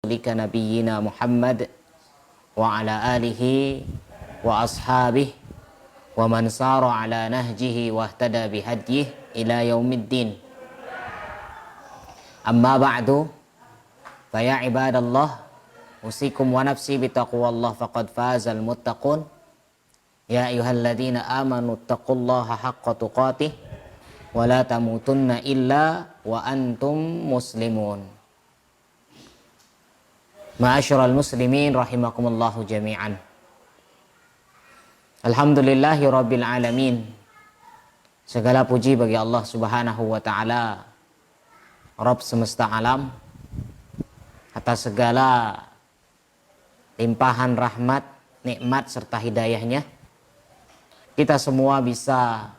lika nabiyyina Muhammad wa ala alihi wa ashabihi wa man sara ala nahjihi wa ihtada bihadyihi ila yaumiddin. Amma ba'du, fa ya ibadallah, usikum wa nafsi bitaqwallah faqad fazal muttaqun. Ya ayyuhalladzina amanu taqullaha haqqa tuqatih wa la tamutunna illa wa antum muslimun. Ma'asyiral muslimin rahimakumullahu jami'an. Alhamdulillahi rabbil alamin. Segala puji bagi Allah Subhanahu wa taala, Rabb semesta alam, atas segala limpahan rahmat, nikmat serta hidayahnya. Kita semua bisa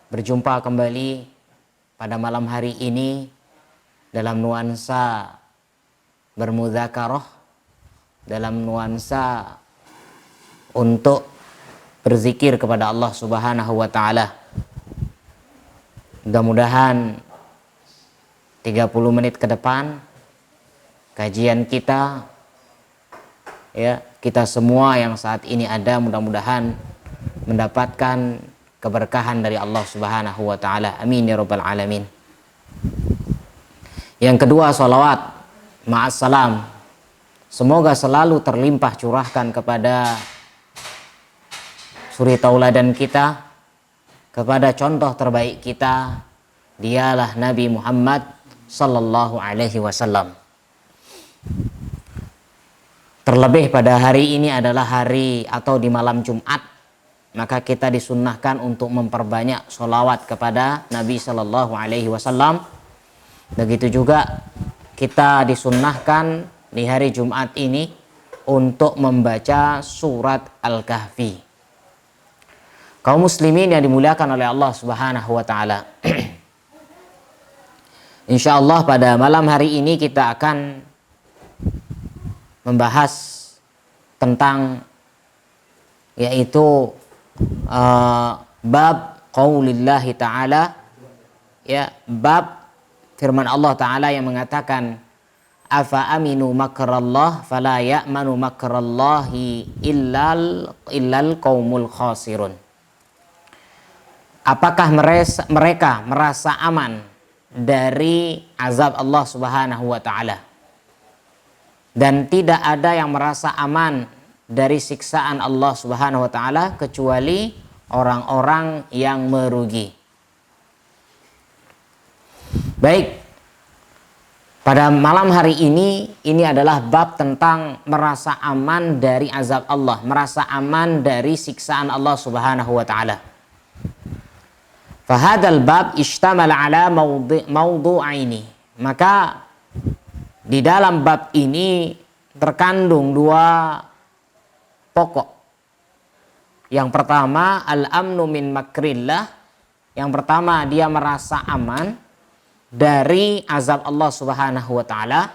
berjumpa kembali pada malam hari ini dalam nuansa bermudzakarah, dalam nuansa untuk berzikir kepada Allah Subhanahu wa taala. Mudah-mudahan 30 menit ke depan kajian kita, ya, kita semua yang saat ini ada mudah-mudahan mendapatkan keberkahan dari Allah Subhanahu wa taala. Amin ya rabbal alamin. Yang kedua, salawat ma'assalam, semoga selalu terlimpah curahkan kepada suri tauladan kita, kepada contoh terbaik kita, dialah Nabi Muhammad sallallahu alaihi wasallam. Terlebih pada hari ini adalah hari atau di malam Jumat, maka kita disunnahkan untuk memperbanyak sholawat kepada Nabi sallallahu alaihi wasallam. Begitu juga kita disunnahkan di hari Jumat ini untuk membaca surat Al-Kahfi. Kaum muslimin yang dimuliakan oleh Allah Subhanahu wa taala. Insyaallah pada malam hari ini kita akan membahas tentang yaitu bab qaulillahi ta'ala, ya, bab firman Allah Ta'ala yang mengatakan afa aminu makrallah fala ya'manu makrallahi illal qaumul khasirun. Apakah mereka merasa aman dari azab Allah Subhanahu wa taala, dan tidak ada yang merasa aman dari siksaan Allah Subhanahu wa taala kecuali orang-orang yang merugi. Baik, pada malam hari ini adalah bab tentang merasa aman dari azab Allah, merasa aman dari siksaan Allah Subhanahu wa taala. Fahadal bab ishtamal ala mawdu'aini. Maka di dalam bab ini terkandung dua pokok. Yang pertama, al-amnu min makrillah. Yang pertama, dia merasa aman dari azab Allah Subhanahu wa taala.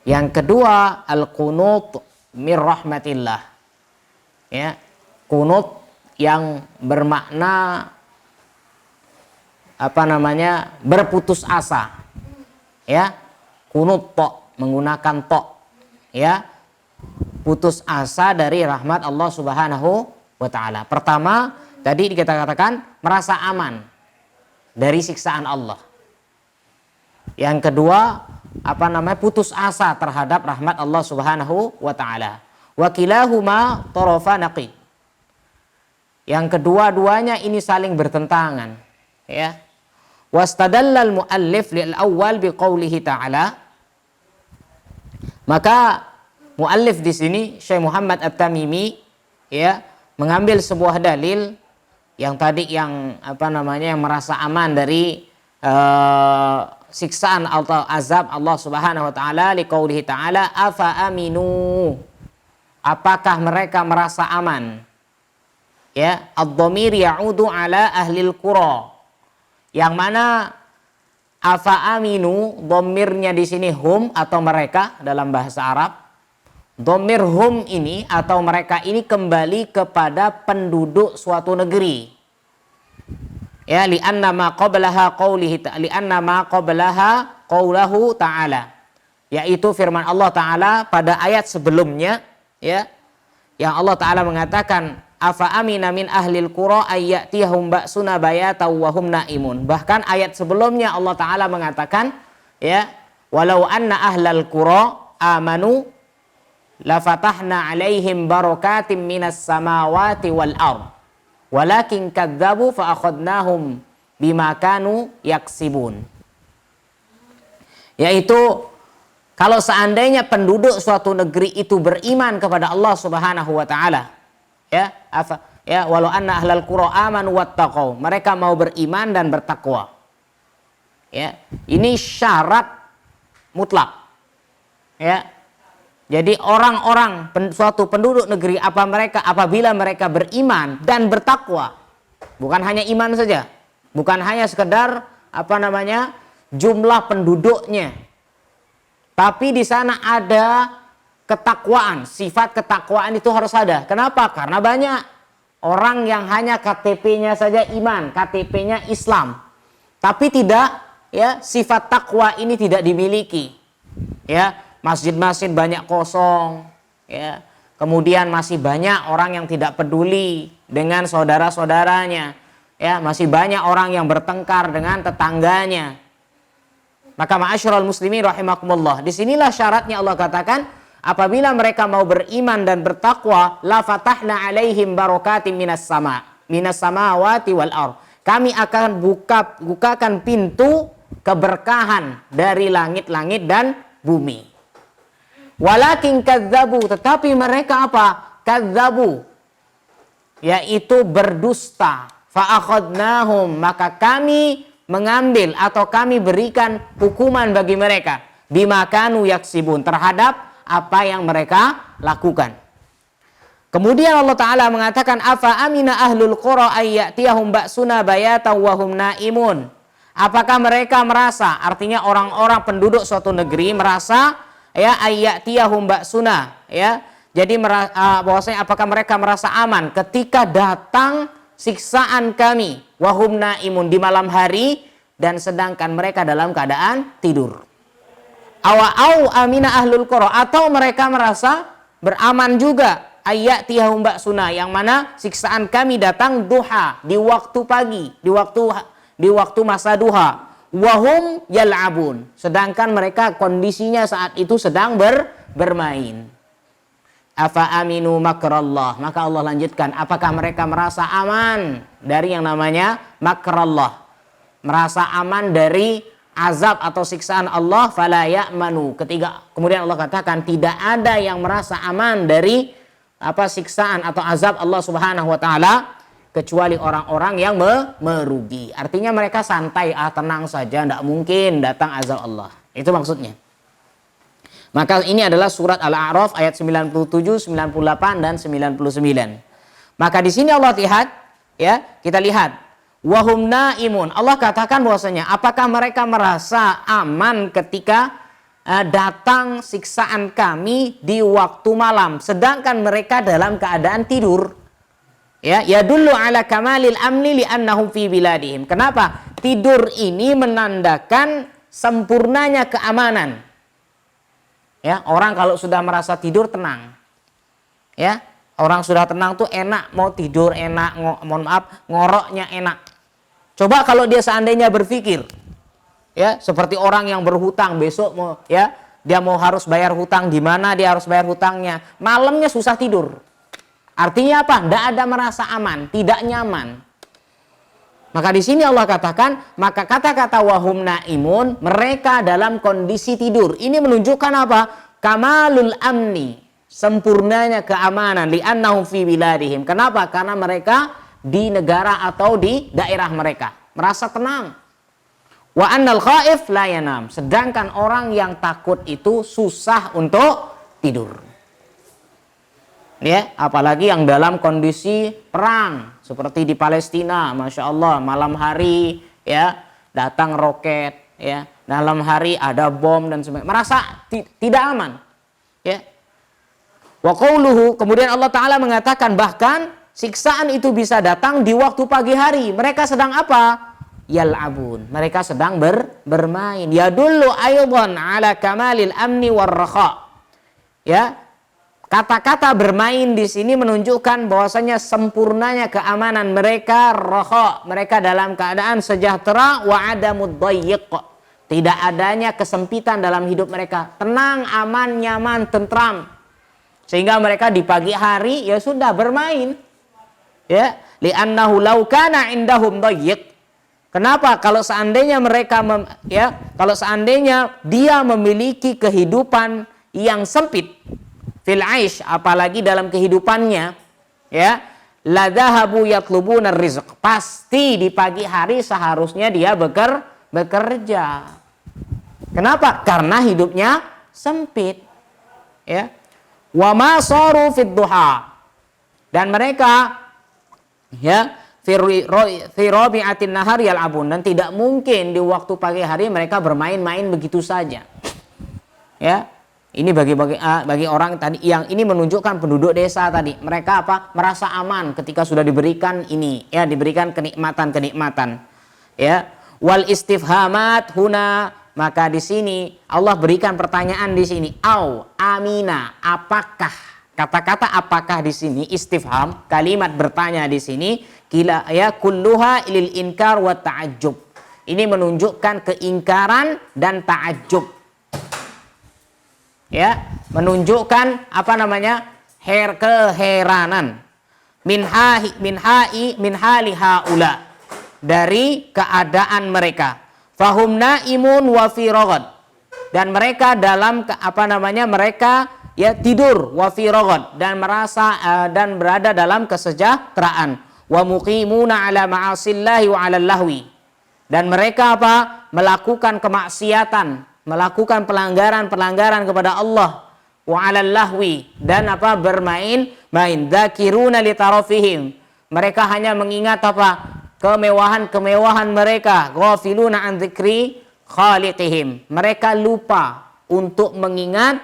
Yang kedua, al-qunut min rahmatillah. Ya, qunut yang bermakna berputus asa. Ya, qunut menggunakan ya, putus asa dari rahmat Allah Subhanahu wa taala. Pertama, tadi kita katakan merasa aman dari siksaan Allah. Yang kedua, putus asa terhadap rahmat Allah Subhanahu wa taala. Wa kilahuma tarafa naqid. Yang kedua-duanya ini saling bertentangan, ya. Wastadallal muallif lil awwal biqaulihi ta'ala. Maka muallif di sini Syekh Muhammad At-Tamimi, ya, mengambil sebuah dalil yang tadi yang yang merasa aman dari siksaan atau azab Allah Subhanahu wa taala, liqaulihi ta'ala afa aminu, apakah mereka merasa aman, ya. Ad-dhamir ya'udu ala ahlil qura, yang mana afa aminu dhamirnya di sini hum atau mereka dalam bahasa Arab. Dhamir hum ini atau mereka ini kembali kepada penduduk suatu negeri. Ya, li'anna ma qablaha qaulihi ta'ala, li'anna ma qablaha qaulahu ta'ala, yaitu firman Allah Ta'ala pada ayat sebelumnya, ya, yang Allah Ta'ala mengatakan afa amina min ahlil qura ayyatihum ba'suna bayatan wa hum naimun. Bahkan ayat sebelumnya Allah Ta'ala mengatakan, ya, walau anna ahlal qura amanu la fatahna alaihim barakatim minas samawati wal ard walakin kadzabu fa akhadnahum bima kanu yaksibun. Yaitu kalau seandainya penduduk suatu negeri itu beriman kepada Allah Subhanahu wa taala, ya, walau anna ahlal qura amanu wattaqau, mereka mau beriman dan bertakwa. Ya, ini syarat mutlak. Ya. Jadi orang-orang suatu penduduk negeri apabila mereka beriman dan bertakwa, bukan hanya iman saja, bukan hanya sekedar jumlah penduduknya, tapi di sana ada ketakwaan, sifat ketakwaan itu harus ada. Kenapa? Karena banyak orang yang hanya KTP-nya saja iman, KTP-nya Islam, tapi tidak, ya, sifat takwa ini tidak dimiliki. Ya, masjid-masjid banyak kosong, ya. Kemudian masih banyak orang yang tidak peduli dengan saudara-saudaranya, ya, masih banyak orang yang bertengkar dengan tetangganya. Maka ma'asyiral muslimin rahimakumullah, disinilah syaratnya Allah katakan apabila mereka mau beriman dan bertakwa, la fatahna alaihim barakatim minas samawati wal ard. Kami akan bukakan pintu keberkahan dari langit-langit dan bumi. Walakin kadzabu, tetapi mereka apa? Kadzabu, yaitu berdusta. Fa akhadnahum, maka kami mengambil atau kami berikan hukuman bagi mereka bima kanu yaksibun, terhadap apa yang mereka lakukan. Kemudian Allah Ta'ala mengatakan afa amina ahlul qura ayyatiyahum ba'suna bayatan wa hum naimun. Apakah mereka merasa, artinya orang-orang penduduk suatu negeri merasa, ya, ayyatiyahum ba'suna, ya, jadi bahwasanya apakah mereka merasa aman ketika datang siksaan kami wahum naimun, di malam hari, dan sedangkan mereka dalam keadaan tidur. Au amina ahlul qura, atau mereka merasa beraman juga ayyatiyahum ba'suna, yang mana siksaan kami datang duha, di waktu pagi, di waktu masa duha, wahum yal'abun, sedangkan mereka kondisinya saat itu sedang bermain. Afa aminu makrallah, maka Allah lanjutkan, apakah mereka merasa aman dari yang namanya makrallah, merasa aman dari azab atau siksaan Allah? Fala ya'manu, kemudian Allah katakan tidak ada yang merasa aman dari siksaan atau azab Allah Subhanahu wa taala kecuali orang-orang yang merugi. Artinya mereka santai, tenang saja, tidak mungkin datang azab Allah. Itu maksudnya. Maka ini adalah surat Al-A'raf ayat 97, 98 dan 99. Maka di sini Allah lihat, ya, kita lihat wahum naimun. Allah katakan bahwasanya apakah mereka merasa aman ketika datang siksaan kami di waktu malam sedangkan mereka dalam keadaan tidur? Ya, yadullu ala kamalil amni li'annahum fi biladihim. Kenapa? Tidur ini menandakan sempurnanya keamanan. Ya, orang kalau sudah merasa tidur tenang, ya, orang sudah tenang tuh enak, mau tidur enak, ngoroknya enak. Coba kalau dia seandainya berpikir, ya, seperti orang yang berhutang, besok mau, ya, dia mau harus bayar hutang, di mana dia harus bayar hutangnya, malamnya susah tidur. Artinya apa? Tidak ada merasa aman, tidak nyaman. Maka di sini Allah katakan, maka kata-kata wahum naimun, mereka dalam kondisi tidur. Ini menunjukkan apa? Kamalul amni, sempurnanya keamanan, li'annahum fi biladihim. Kenapa? Karena mereka di negara atau di daerah mereka merasa tenang. Wa annal khaif la yanam, sedangkan orang yang takut itu susah untuk tidur. Ya, apalagi yang dalam kondisi perang seperti di Palestina, masya Allah, malam hari, ya, datang roket, ya, dalam hari ada bom dan sebagainya, merasa tidak aman, ya. Wa qauluhu, kemudian Allah Ta'ala mengatakan bahkan siksaan itu bisa datang di waktu pagi hari. Mereka sedang apa? yal'abun. Mereka sedang bermain. Yadullu aydan ala kamalil amni warraha. Ya. Kata-kata bermain di sini menunjukkan bahwasanya sempurnanya keamanan mereka, raha, mereka dalam keadaan sejahtera, wa adamud dayyiq. Tidak adanya kesempitan dalam hidup mereka. Tenang, aman, nyaman, tentram. Sehingga mereka di pagi hari ya sudah bermain. Ya, li'annahu law kana indahum dayyiq. Kenapa? Kalau seandainya mereka kalau seandainya dia memiliki kehidupan yang sempit, fil aish, apalagi dalam kehidupannya, ya, la dhahabu yatlubuna rizq. Pasti di pagi hari seharusnya dia bekerja. Kenapa? Karena hidupnya sempit. Ya. Wa ma saru fid duha. Dan mereka ya fi rabi'atin nahar yal'abun, dan tidak mungkin di waktu pagi hari mereka bermain-main begitu saja. Ya. Ini bagi orang tadi yang ini menunjukkan penduduk desa tadi. Mereka merasa aman ketika sudah diberikan ini, ya, diberikan kenikmatan. Ya. Wal istifhamat huna, maka di sini Allah berikan pertanyaan di sini. Au amina, apakah? Kata-kata apakah di sini istifham, kalimat bertanya di sini kila ya kulluha lil inkar wa ta'ajjub. Ini menunjukkan keingkaran dan ta'ajjub. Ya, menunjukkan keheranan min hali haula, dari keadaan mereka. Fahum naimun wa fi ragad, dan mereka dalam mereka ya tidur, wa fi ragad, dan merasa dan berada dalam kesejahteraan. Wa muqimuna ala ma'asillahi wa ala lahwi, dan mereka melakukan kemaksiatan, melakukan pelanggaran kepada Allah, wa 'alal lahwi, dan bermain-main. Dzakiruna li tarafihim, mereka hanya mengingat kemewahan mereka. Ghafiluna an dzikri khaliqihim, mereka lupa untuk mengingat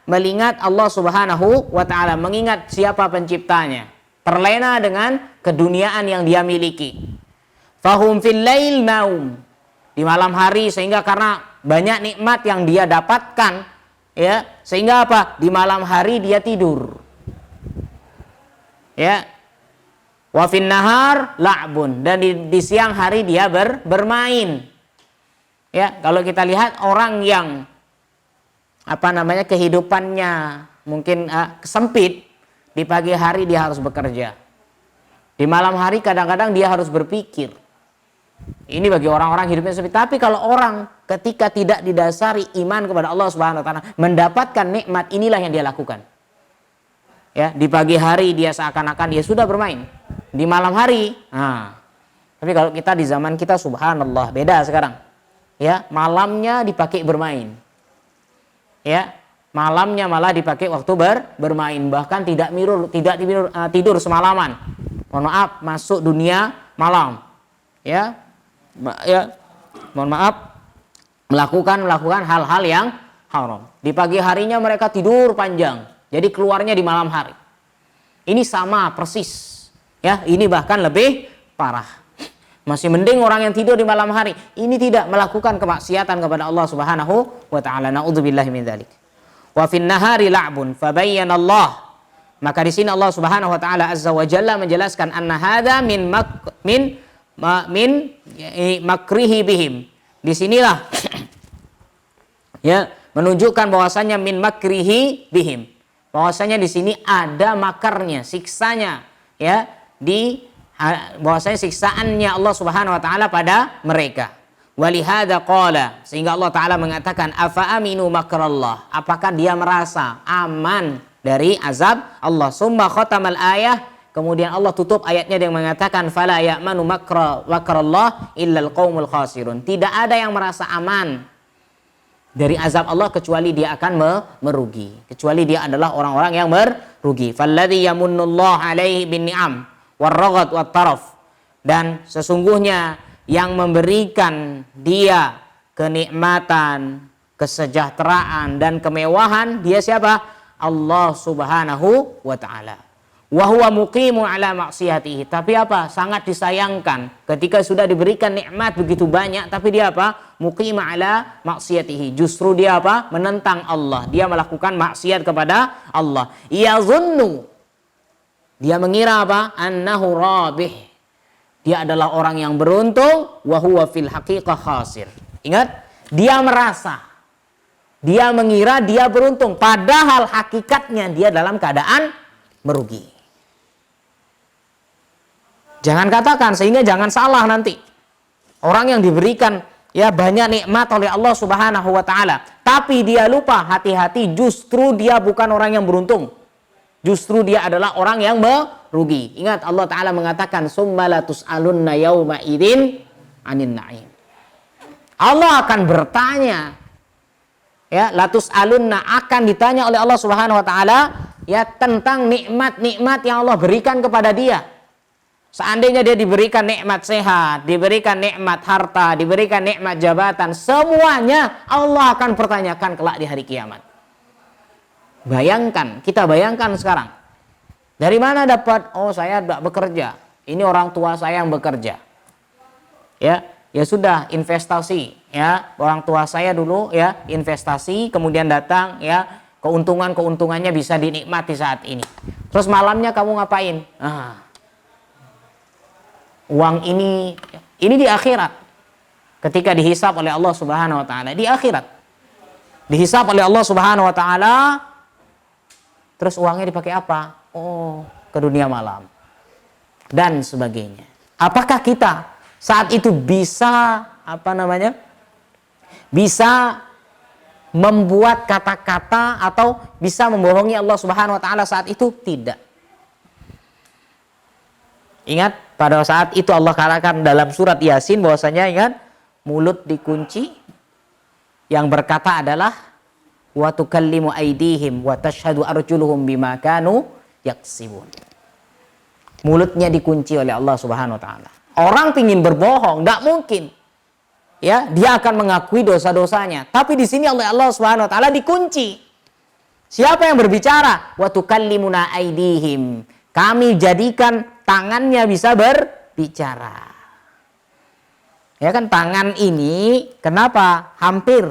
mengingat Allah Subhanahu wa taala, mengingat siapa penciptanya. Terlena dengan keduniaan yang dia miliki. Fahum fil lail naum, di malam hari, sehingga karena banyak nikmat yang dia dapatkan, ya, sehingga di malam hari dia tidur. Ya. Wa fin nahar la'bun, dan di siang hari dia bermain. Ya, kalau kita lihat orang yang kehidupannya mungkin sempit, di pagi hari dia harus bekerja. Di malam hari kadang-kadang dia harus berpikir. Ini bagi orang-orang hidupnya sempit. Tapi kalau orang ketika tidak didasari iman kepada Allah Subhanahu wa taala, mendapatkan nikmat, inilah yang dia lakukan. Ya, di pagi hari dia seakan-akan dia sudah bermain. Di malam hari, tapi kalau kita di zaman kita, subhanallah, beda sekarang. Ya, malamnya dipakai bermain. Ya, malamnya malah dipakai waktu bermain, bahkan tidak tidur semalaman. Mohon maaf, masuk dunia malam. Ya, mohon maaf, melakukan hal-hal yang haram. Di pagi harinya mereka tidur panjang, jadi keluarnya di malam hari. Ini sama persis. Ya, ini bahkan lebih parah. Masih mending orang yang tidur di malam hari, ini tidak melakukan kemaksiatan kepada Allah Subhanahu wa taala. Nauzubillahi min dzalik. Wa fin nahari la'bun fabayyana Allah. Maka di sini Allah Subhanahu wa taala azza wa jalla menjelaskan anna hadza min makrihi bihim. Di sinilah ya, menunjukkan bahwasanya min makrihi bihim, bahwasanya di sini ada makarnya, siksanya, ya, bahwasanya siksaannya Allah Subhanahu wa taala pada mereka. Walihada qala, sehingga Allah taala mengatakan afa aminu makrallah, apakah dia merasa aman dari azab Allah. Summa khatamal ayah, kemudian Allah tutup ayatnya dengan mengatakan fala ya'manu makrallah illal qaumul khasirun, tidak ada yang merasa aman dari azab Allah kecuali dia akan merugi, kecuali dia adalah orang-orang yang merugi. Falladzi yamunnullahu alaihi bin ni'am warragad wattaraf, dan sesungguhnya yang memberikan dia kenikmatan, kesejahteraan dan kemewahan, dia siapa? Allah Subhanahu wa taala. wa huwa muqimu ala maksiyatihi. Tapi apa? Sangat disayangkan ketika sudah diberikan nikmat begitu banyak tapi dia apa? Muqim ala maksiyatihi. Justru dia apa? Menentang Allah. Dia melakukan maksiat kepada Allah. Yazunnu. Dia mengira apa? Annahu rabih. Dia adalah orang yang beruntung wa huwa fil haqiqah khasir. Ingat, dia merasa, dia mengira dia beruntung, padahal hakikatnya dia dalam keadaan merugi. Jangan katakan, sehingga jangan salah nanti. Orang yang diberikan ya banyak nikmat oleh Allah Subhanahu wa taala, tapi dia lupa, hati-hati, justru dia bukan orang yang beruntung. Justru dia adalah orang yang merugi. Ingat, Allah taala mengatakan summa la tus'alunna yauma idzin 'anin na'im. Allah akan bertanya, ya, la tus'alunna, akan ditanya oleh Allah Subhanahu wa taala ya tentang nikmat-nikmat yang Allah berikan kepada dia. Seandainya dia diberikan nikmat sehat, diberikan nikmat harta, diberikan nikmat jabatan, semuanya Allah akan pertanyakan kelak di hari kiamat. Bayangkan, kita bayangkan sekarang. Dari mana dapat? Oh, saya tidak bekerja. Ini orang tua saya yang bekerja. Ya sudah, investasi. Ya, orang tua saya dulu ya investasi, kemudian datang ya keuntungannya bisa dinikmati saat ini. Terus malamnya kamu ngapain? Uang ini di akhirat. Ketika dihisab oleh Allah Subhanahu wa taala, di akhirat. Dihisab oleh Allah Subhanahu wa taala, terus uangnya dipakai apa? Oh, ke dunia malam. Dan sebagainya. Apakah kita saat itu bisa bisa membuat kata-kata atau bisa membohongi Allah Subhanahu wa taala saat itu? Tidak. Ingat, pada saat itu Allah katakan dalam surat Yasin bahwasanya, ingat, mulut dikunci, yang berkata adalah wa tukallimu aydihim wa tashhadu arjuluhum bima kanu yaksibun. Mulutnya dikunci oleh Allah Subhanahu wa taala. Orang pingin berbohong, tidak mungkin. Ya, dia akan mengakui dosa-dosanya. Tapi di sini Allah Subhanahu wa taala dikunci. Siapa yang berbicara? Wa tukallimuna aydihim. Kami jadikan tangannya bisa berbicara. Ya kan, tangan ini kenapa hampir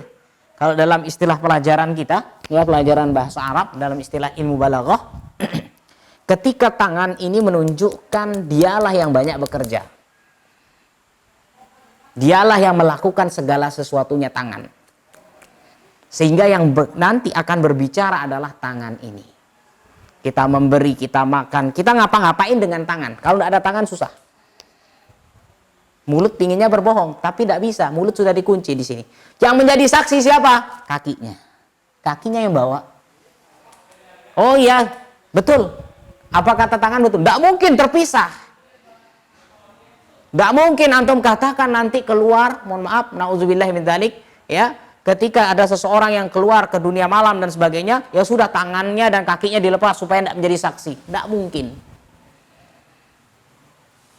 kalau dalam istilah pelajaran kita, ya pelajaran bahasa Arab, dalam istilah ilmu balaghah, ketika tangan ini menunjukkan dialah yang banyak bekerja. Dialah yang melakukan segala sesuatunya, tangan. Sehingga yang nanti akan berbicara adalah tangan ini. Kita memberi, kita makan, kita ngapa-ngapain dengan tangan. Kalau tidak ada tangan susah. Mulut pinginnya berbohong, tapi tidak bisa. Mulut sudah dikunci di sini. Yang menjadi saksi siapa? Kakinya. Kakinya yang bawa. Oh iya, betul. Apa kata tangan betul? Tidak mungkin terpisah. Tidak mungkin antum katakan nanti keluar, mohon maaf, na'udzubillahi min dzalik, ya. Ketika ada seseorang yang keluar ke dunia malam dan sebagainya, ya sudah tangannya dan kakinya dilepas supaya tidak menjadi saksi. Tidak mungkin.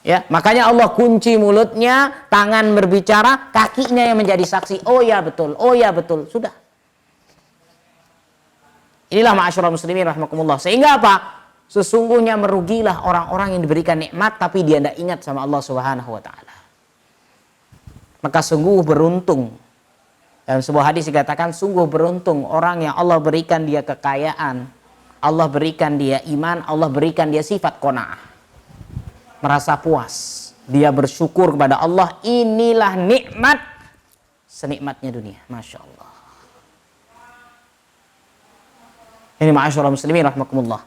Ya, makanya Allah kunci mulutnya, tangan berbicara, kakinya yang menjadi saksi. Oh ya betul, oh ya betul, sudah. Inilah ma'asyiral muslimin rahimakumullah. Sehingga apa? Sesungguhnya merugilah orang-orang yang diberikan nikmat tapi dia tidak ingat sama Allah Subhanahu wa taala. Maka sungguh beruntung. Dalam sebuah hadis dikatakan, sungguh beruntung orang yang Allah berikan dia kekayaan, Allah berikan dia iman, Allah berikan dia sifat qanaah. Merasa puas, dia bersyukur kepada Allah. Inilah nikmat senikmatnya dunia. Masya Allah. Ini ma'asyiral muslimin rahimakumullah.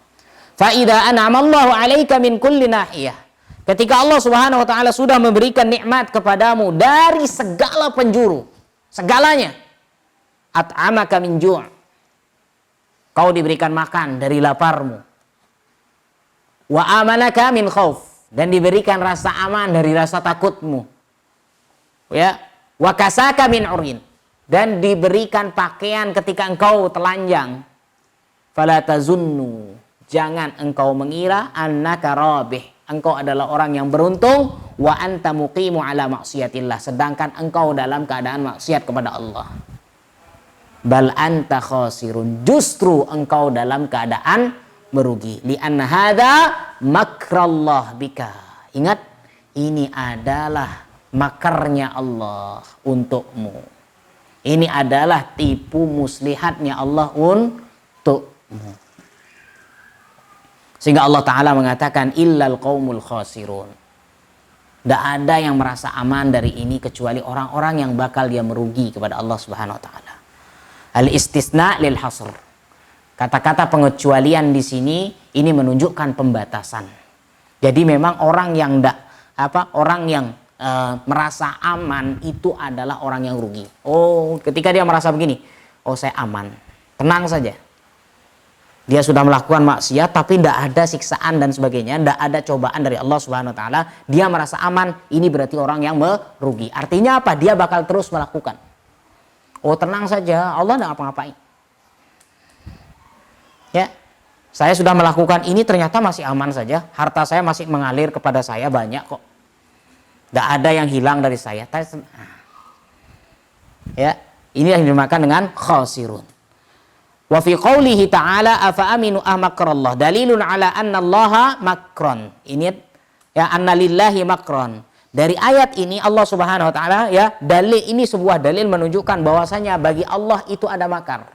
Fa idza an'ama Allahu 'alaika min kulli nahiyah. Ketika Allah Subhanahu wa taala sudah memberikan nikmat kepadamu dari segala penjuru, segalanya, at'amaka min ju', kau diberikan makan dari laparmu, wa amanaka min khauf, dan diberikan rasa aman dari rasa takutmu, ya, wa kasaka min urin, dan diberikan pakaian ketika engkau telanjang, fala tazunnu, jangan engkau mengira annaka rabih, engkau adalah orang yang beruntung, wa anta muqimu ala maksiatillah, sedangkan engkau dalam keadaan maksiat kepada Allah. Bal anta khasirun, justru engkau dalam keadaan merugi. Li'anna hadza makrallah bika. Ingat, ini adalah makarnya Allah untukmu. Ini adalah tipu muslihatnya Allah untukmu. Sehingga Allah Ta'ala mengatakan illal qaumul khasirun. Tidak ada yang merasa aman dari ini kecuali orang-orang yang bakal dia merugi kepada Allah Subhanahu wa taala. Al-istisna lil hasr. Kata-kata pengecualian di sini ini menunjukkan pembatasan. Jadi memang orang yang merasa aman itu adalah orang yang rugi. Oh, ketika dia merasa begini, oh saya aman, tenang saja. Dia sudah melakukan maksiat tapi tidak ada siksaan dan sebagainya, tidak ada cobaan dari Allah Subhanahu wa taala, dia merasa aman, ini berarti orang yang merugi. Artinya apa? Dia bakal terus melakukan. Oh, tenang saja, Allah tidak ngapa-ngapain. Ya. Saya sudah melakukan ini ternyata masih aman saja, harta saya masih mengalir kepada saya banyak kok. Tidak ada yang hilang dari saya. Ya, ini yang dinamakan dengan khasirun. Wa fi qoulihi ta'ala afa aminu makrallah dalilun ala anna allaha makron. Ini ya, anna lillahi makron. Dari ayat ini Allah Subhanahu wa taala ya, dalil ini sebuah dalil menunjukkan bahwasanya bagi Allah itu ada makar.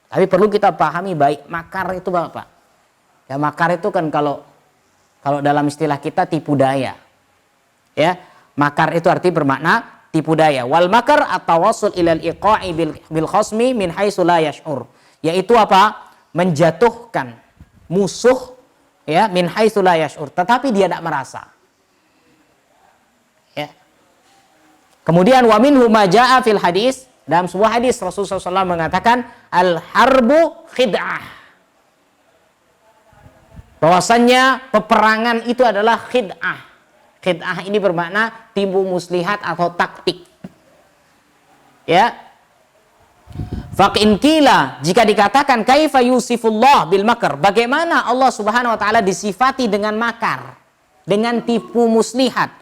Tapi perlu kita pahami baik, makar itu apa? Ya, makar itu kan kalau dalam istilah kita tipu daya. Ya, makar itu arti bermakna tipu daya. Wal makar at-tawassul ilal iqa'i bil khasmi min haitsu la yash'ur. Yaitu apa? Menjatuhkan musuh ya min haitsu la yash'ur, tetapi dia tidak merasa. Ya. Kemudian wa minhu ma jaa'a fil hadis, dalam sebuah hadis Rasulullah SAW mengatakan al harbu khid'ah. Bahwasannya peperangan itu adalah khid'ah. Khid'ah ini bermakna tipu muslihat atau taktik. Ya. Faqin qila, jika dikatakan kaifa yusifullah bil makar, bagaimana Allah Subhanahu wa taala disifati dengan makar, dengan tipu muslihat,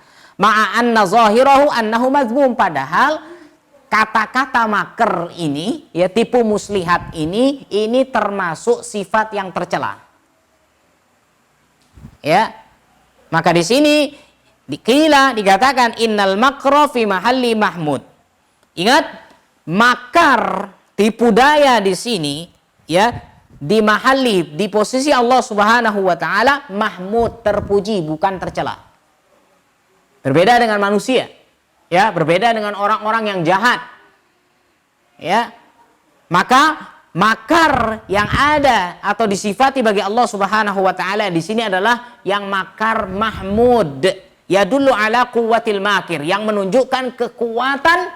ma'a anna zahirahu annahu mazmum, padahal kata-kata makar ini ya, tipu muslihat ini termasuk sifat yang tercela. Ya. Maka di sini dikatakan innal makra fi mahalli mahmud. Ingat, makar, tipu daya di sini ya, di mahalli, di posisi Allah Subhanahu wa taala mahmud, terpuji, bukan tercela. Berbeda dengan manusia. Ya, berbeda dengan orang-orang yang jahat. Ya. Maka makar yang ada atau disifati bagi Allah Subhanahu wa taala di sini adalah yang makar mahmud. Yadullu ala quwwatil makir, yang menunjukkan kekuatan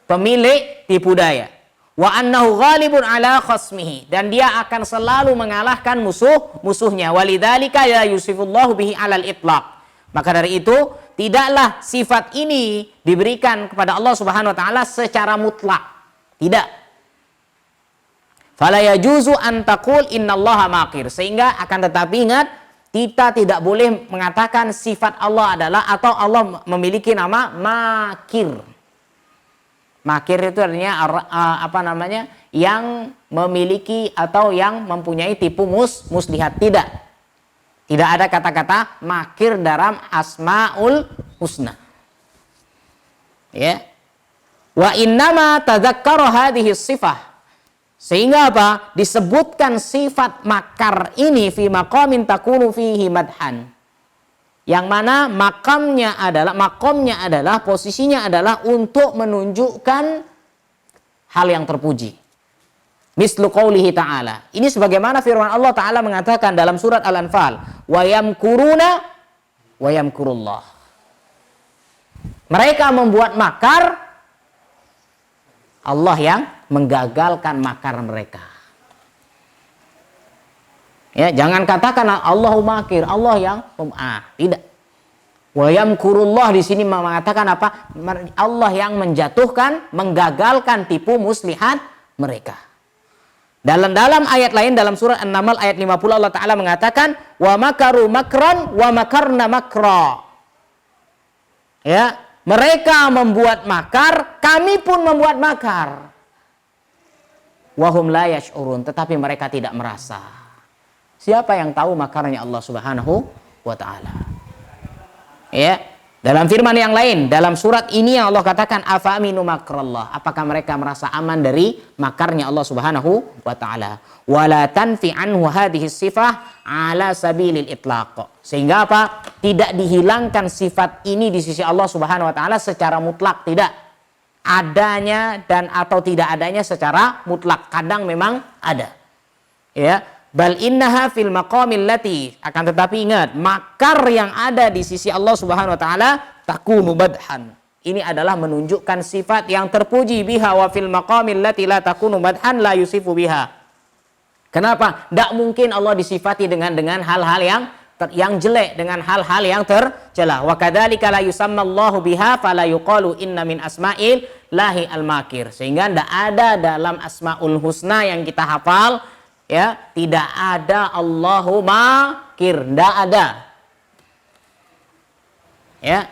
pemilik tipu daya. Wa annahu ghalibun ala khasmihi, dan dia akan selalu mengalahkan musuhnya. Walidzalika la yusifullahu bihi alal itlaq. Maka dari itu tidaklah sifat ini diberikan kepada Allah Subhanahu wa taala secara mutlak. Tidak. Fala yajuzu an taqul innallaha makir. Sehingga akan tetapi ingat, kita tidak boleh mengatakan sifat Allah adalah atau Allah memiliki nama makir. Makir itu artinya yang memiliki atau yang mempunyai tipu muslihat. Tidak ada kata-kata makir dalam Asmaul Husna. Ya. Wa innama tadzakkara hadhihi sifah. Sehingga apa? Disebutkan sifat makar ini fi maqamin takunu fihi madhan. Yang mana makamnya adalah posisinya adalah untuk menunjukkan hal yang terpuji. Mislu qaulihi ta'ala. Ini sebagaimana firman Allah Ta'ala mengatakan dalam surat Al-Anfal, wa yamkuruna wa yamkurullah. Mereka membuat makar, Allah yang menggagalkan makar mereka. Ya, jangan katakan Allahu makir, Allah yang tidak. Wa yamkurullah di sini mengatakan apa? Allah yang menjatuhkan, menggagalkan tipu muslihat mereka. Dalam ayat lain dalam surat An-Naml ayat 50 Allah Ta'ala mengatakan wa makaru makran wa makarna makra. Ya, mereka membuat makar, kami pun membuat makar. Wahum la yash'urun, tetapi mereka tidak merasa. Siapa yang tahu makarnya Allah Subhanahu wa taala? Ya. Dalam firman yang lain, dalam surat ini yang Allah katakan afa aminu makrallah, apakah mereka merasa aman dari makarnya Allah Subhanahu wa taala? Wala tanfi anhu hadhihi sifah ala sabilil itlaq. Sehingga apa? Tidak dihilangkan sifat ini di sisi Allah Subhanahu wa taala secara mutlak, tidak. Adanya dan atau tidak adanya secara mutlak, kadang memang ada. Ya. Bal innaha fil maqamil lati, akan tetapi ingat, makar yang ada di sisi Allah Subhanahu wa taala takunu madhan. Ini adalah menunjukkan sifat yang terpuji, biha wa fil maqamil lati la takunu madhan la yusifu biha. Kenapa? Tidak mungkin Allah disifati dengan hal-hal yang jelek, dengan hal-hal yang tercela. Wa kadzalika la yusammallahu biha fala yuqalu inna min asma'il lahi al-makir. Sehingga tidak ada dalam asmaul husna yang kita hafal, ya, tidak ada Allahu makir, tidak ada. Ya.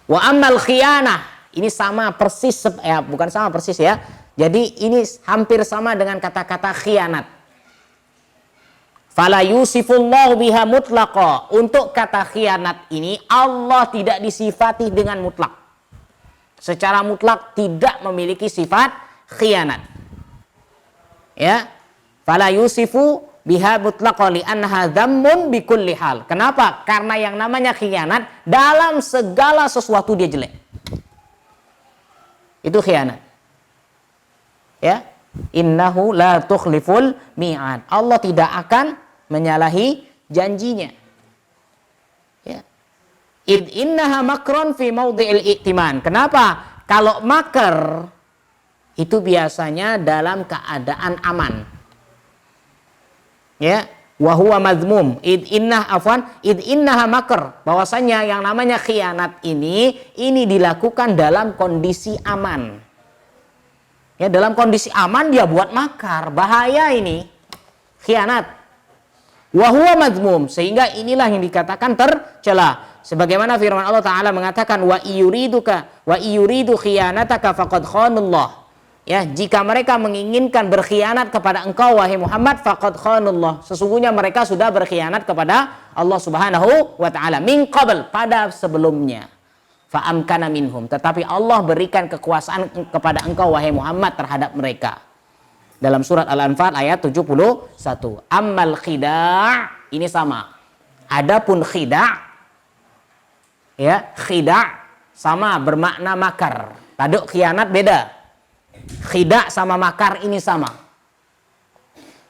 Wa ammal khiyanah, ini sama persis, ya, bukan sama persis ya. Jadi ini hampir sama dengan kata-kata khianat. Fala yusifullahu biha mutlaqa. Untuk kata khianat ini Allah tidak disifati dengan mutlak. Secara mutlak tidak memiliki sifat khianat. Ya. Fala yusifu biha mutlaqan li annaha dzammun bi kulli hal. Kenapa? Karena yang namanya khianat dalam segala sesuatu dia jelek. Itu khianat. Ya. Innahu la tukhliful mi'ad. Allah tidak akan menyalahi janjinya. Ya. Id innaha makron fi maudhi'il i'timan. Kenapa? Kalau makar itu biasanya dalam keadaan aman. Ya, wa huwa mazmum. Id innaha makr, bahwasanya yang namanya khianat ini dilakukan dalam kondisi aman. Ya, dalam kondisi aman dia buat makar, bahaya ini. Khianat. Wa huwa mazmum, sehingga inilah yang dikatakan tercela. Sebagaimana firman Allah taala mengatakan wa iyuridu khiyanataka faqad khanallah. Ya, jika mereka menginginkan berkhianat kepada engkau wahai Muhammad, faqad khanallah, sesungguhnya mereka sudah berkhianat kepada Allah Subhanahu wa taala min qabl, pada sebelumnya. Fa amkana minhum, tetapi Allah berikan kekuasaan kepada engkau wahai Muhammad terhadap mereka. Dalam surat Al-Anfal ayat 71. Ammal khida', ini sama. Adapun khida', ya, khida' sama bermakna makar. Tadi khianat beda. Khida' sama makar ini sama.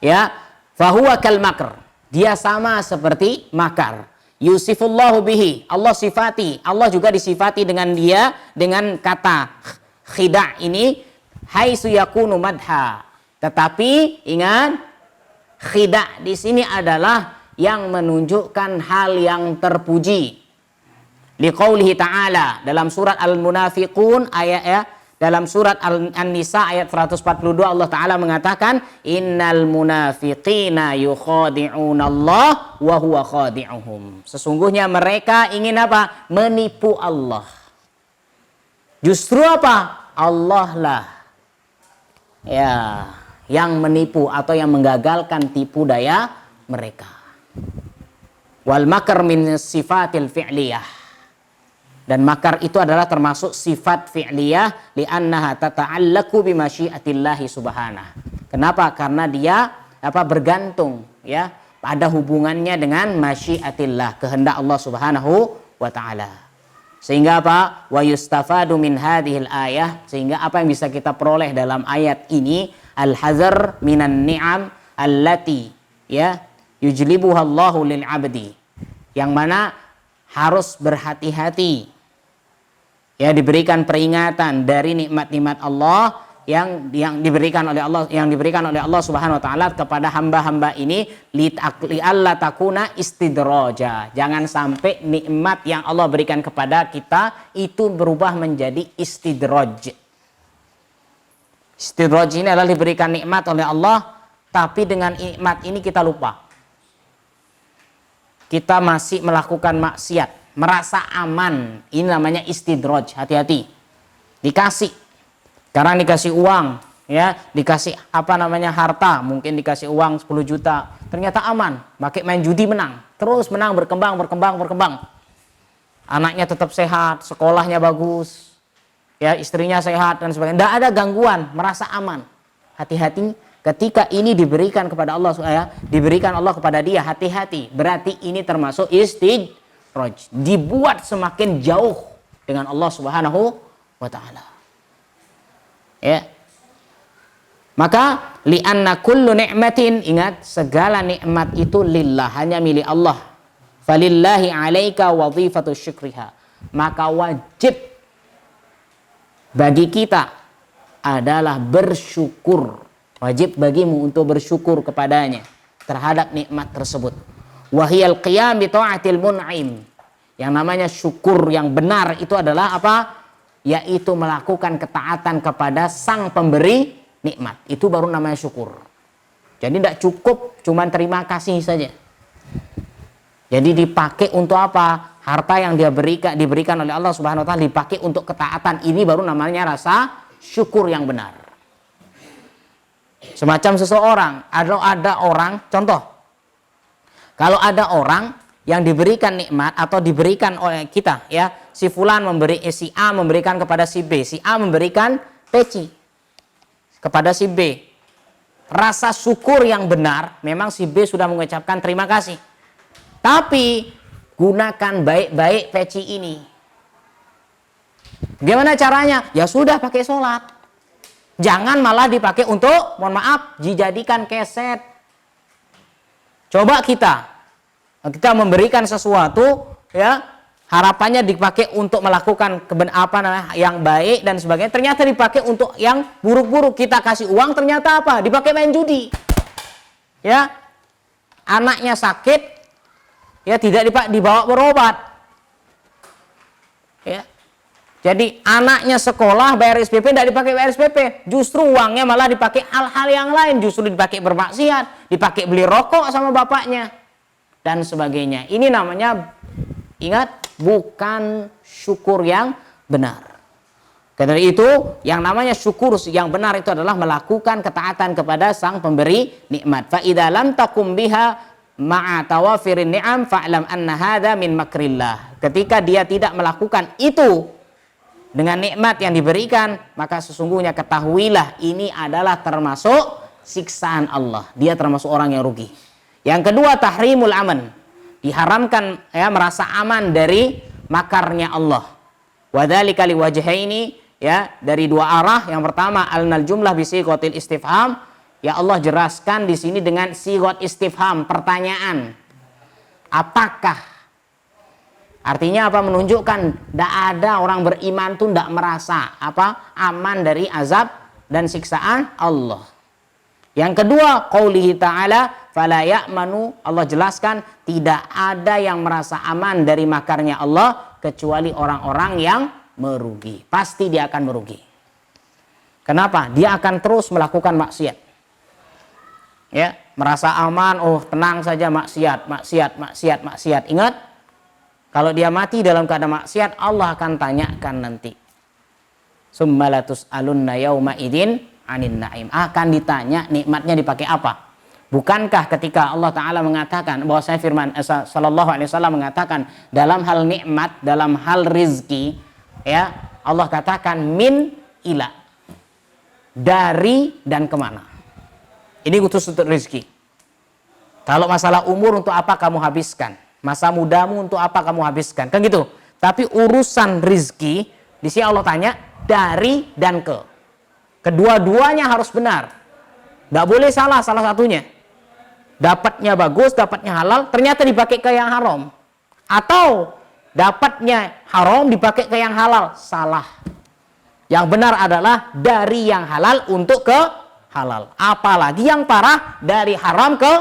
Ya, fahuwa kal makr. Dia sama seperti makar. Yusifullahu bihi. Allah sifati. Allah juga disifati dengan dia dengan kata khida' ini haitsu yakunu madha. Tetapi ingat, khida' di sini adalah yang menunjukkan hal yang terpuji. Liqaulihi ta'ala dalam surat Al-Munafiqun ayat, ya, dalam surat An-Nisa ayat 142 Allah Ta'ala mengatakan innal munafiqina yukhadi'unallah wa huwa khadi'uhum. Sesungguhnya mereka ingin apa? Menipu Allah. Justru apa? Allah lah, ya, yang menipu atau yang menggagalkan tipu daya mereka. Wal makar min sifatil fi'liyah. Dan makar itu adalah termasuk sifat fi'liyah li'annaha tata'allaku bimasyiatillahi subhanah. Kenapa? Karena dia bergantung, ya, pada hubungannya dengan masyiatillah, kehendak Allah Subhanahu wa taala. Sehingga apa? Wa yustafadu min hadhil ayah, sehingga apa yang bisa kita peroleh dalam ayat ini, al-hazar minan ni'am allati, ya, yujlibuha Allahu lil 'abdi. Yang mana harus berhati-hati. Ya, diberikan peringatan dari nikmat-nikmat Allah yang diberikan oleh Allah Subhanahu wa taala kepada hamba-hamba ini li alla takuna istidraja. Jangan sampai nikmat yang Allah berikan kepada kita itu berubah menjadi istidraj. Istidraj ini adalah diberikan nikmat oleh Allah, tapi dengan nikmat ini kita lupa. Kita masih melakukan maksiat, merasa aman. Ini namanya istidraj. Hati-hati. Dikasih. Sekarang dikasih uang, ya, dikasih harta, mungkin dikasih uang 10 juta, ternyata aman, pakai main judi menang, terus menang, berkembang. Anaknya tetap sehat, sekolahnya bagus, ya, istrinya sehat dan sebagainya, tidak ada gangguan, merasa aman. Hati-hati ketika ini diberikan kepada Allah, diberikan Allah kepada dia, hati-hati, berarti ini termasuk istidraj, dibuat semakin jauh dengan Allah Subhanahu wa taala. Ya. Maka li'anna kullu ni'matin, ingat, segala nikmat itu lillah, hanya milik Allah. Falillahi 'alaika wadhifatu syukriha. Maka wajib bagi kita adalah bersyukur. Wajib bagimu untuk bersyukur kepadanya terhadap nikmat tersebut. Wa hiyal qiyam bi ta'atil mun'im. Yang namanya syukur yang benar itu adalah apa? Yaitu melakukan ketaatan kepada sang pemberi nikmat. Itu baru namanya syukur. Jadi tidak cukup cuman terima kasih saja. Jadi dipakai untuk apa? Harta yang diberikan oleh Allah Subhanahu wa taala dipakai untuk ketaatan. Ini baru namanya rasa syukur yang benar. Semacam seseorang, ada orang, contoh. Kalau ada orang yang diberikan nikmat atau diberikan oleh kita, ya, si fulan si A memberikan kepada si B, si A memberikan peci kepada si B. Rasa syukur yang benar, memang si B sudah mengucapkan terima kasih. Tapi gunakan baik-baik peci ini. Gimana caranya? Ya sudah, pakai sholat. Jangan malah dipakai untuk, mohon maaf, dijadikan keset. Coba kita memberikan sesuatu, ya, harapannya dipakai untuk melakukan yang baik dan sebagainya, ternyata dipakai untuk yang buruk-buruk. Kita kasih uang, ternyata apa? Dipakai main judi. Ya. Anaknya sakit, ya, tidak dibawa berobat. Ya. Jadi anaknya sekolah bayar SPP, tidak dipakai bayar SPP, justru uangnya malah dipakai hal-hal yang lain, justru dipakai bermaksiat, dipakai beli rokok sama bapaknya dan sebagainya. Ini namanya, ingat, bukan syukur yang benar. Karena itu yang namanya syukur yang benar itu adalah melakukan ketaatan kepada sang pemberi nikmat. Fa idza lam takum biha ma'a tawafirin ni'am fa'lam anna hadza min makrillah. Ketika dia tidak melakukan itu dengan nikmat yang diberikan, maka sesungguhnya ketahuilah ini adalah termasuk siksaan Allah. Dia termasuk orang yang rugi. Yang kedua, tahrimul aman. Diharamkan, ya, merasa aman dari makarnya Allah. Wadzalika liwajhaini, ya, dari dua arah. Yang pertama, alnal jumlah bi sighatil istifham. Ya, Allah jelaskan di sini dengan sighat istifham, pertanyaan. Apakah? Artinya apa? Menunjukkan tidak ada orang beriman tuh tidak merasa aman dari azab dan siksaan Allah. Yang kedua, qaulihi ta'ala fala ya'manu, Allah jelaskan tidak ada yang merasa aman dari makarnya Allah kecuali orang-orang yang merugi. Pasti dia akan merugi. Kenapa? Dia akan terus melakukan maksiat. Ya, merasa aman, oh tenang saja, maksiat. Ingat, kalau dia mati dalam keadaan maksiat, Allah akan tanyakan nanti. Summalatus alunna yauma idin anin naim. Akan ditanya nikmatnya dipakai apa? Bukankah ketika Allah Ta'ala mengatakan, bahwa saya firman sallallahu alaihi wasallam mengatakan dalam hal nikmat, dalam hal rizki, ya, Allah katakan min ila, dari dan kemana. Ini khusus untuk rizki. Kalau masalah umur, untuk apa kamu habiskan? Masa mudamu untuk apa kamu habiskan? Kan gitu. Tapi urusan rizki, di sini Allah tanya dari dan ke. Kedua-duanya harus benar. Tidak boleh salah satunya. Dapatnya bagus, dapatnya halal, ternyata dipakai ke yang haram. Atau dapatnya haram dipakai ke yang halal, salah. Yang benar adalah dari yang halal untuk ke halal. Apalagi yang parah, dari haram ke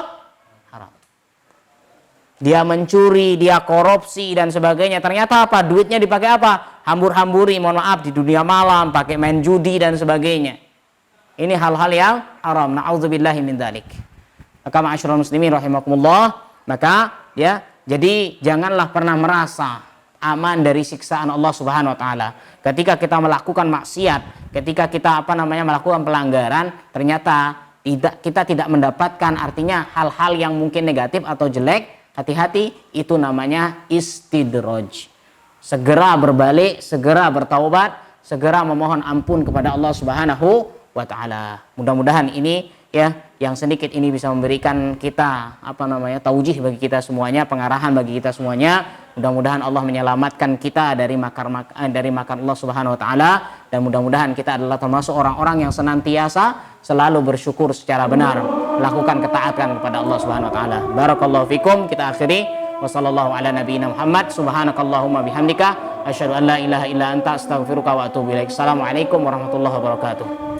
dia mencuri, dia korupsi dan sebagainya. Ternyata apa? Duitnya dipakai apa? Hambur-hamburi, mohon maaf, di dunia malam, pakai main judi dan sebagainya. Ini hal-hal yang haram. Na'udzubillahi min dzalik. Maka ma'asyiral muslimin rahimakumullah, maka, ya, jadi janganlah pernah merasa aman dari siksaan Allah Subhanahu wa taala. Ketika kita melakukan maksiat, ketika kita melakukan pelanggaran, ternyata kita tidak mendapatkan artinya hal-hal yang mungkin negatif atau jelek, hati-hati, itu namanya istidraj. Segera berbalik, segera bertaubat, segera memohon ampun kepada Allah Subhanahu wa taala. Mudah-mudahan ini ya, yang sedikit ini bisa memberikan kita taujih bagi kita semuanya, pengarahan bagi kita semuanya. Mudah-mudahan Allah menyelamatkan kita dari makar Allah Subhanahu wa taala, dan mudah-mudahan kita adalah termasuk orang-orang yang senantiasa selalu bersyukur secara benar, melakukan ketaatan kepada Allah Subhanahu wa taala. Barakallahu fikum. Kita akhiri wassallallahu ala nabiyina Muhammad subhanakallahumma bihamdika asyhadu an la ilaha illa anta astaghfiruka wa atubu ilaik. Assalamualaikum warahmatullahi wabarakatuh.